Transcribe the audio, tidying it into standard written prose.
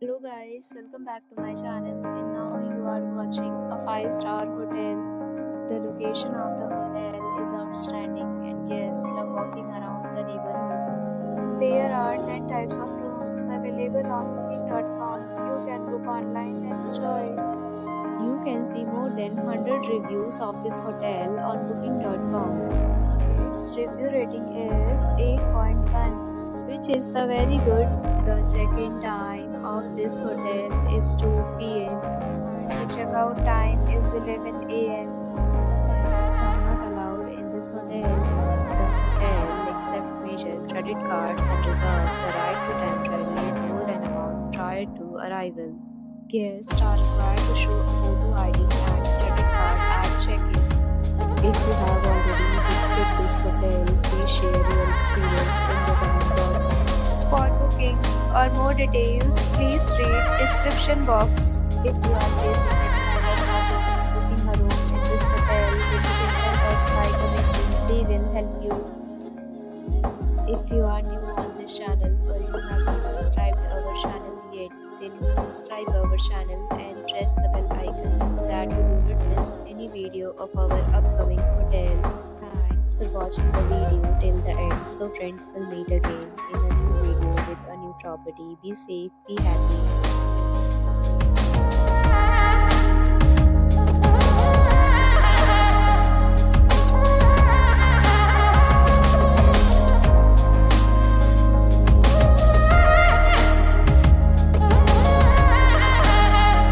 Hello guys, welcome back to my channel and now you are watching a 5-star hotel. The location of the hotel is outstanding and guests love walking around the neighborhood. There are 10 types of rooms available on booking.com. You can book online and enjoy it. You can see more than 100 reviews of this hotel on booking.com. Its review rating is 8.1, which is the very good. The check-in time of this hotel is 2 p.m. and the checkout time is 11 a.m. Pets are not allowed in this hotel. The hotel accepts major credit cards and reserves the right to temporarily hold an amount prior to arrival. Guests are required to show a photo ID and credit card at check-in. If you have already visited this hotel, please share your experience in the comment box. For booking or more details, please read description box. If you are facing any kind of problem booking a room in this hotel, then you can tell us by commenting. We will help you. If you are new on this channel or you have not subscribed our channel yet, then please subscribe our channel and press the bell icon so that you do not miss any video of our upcoming hotel. Thanks for watching the video till the end. So friends, will meet again in a new video with a new property. Be safe, be happy.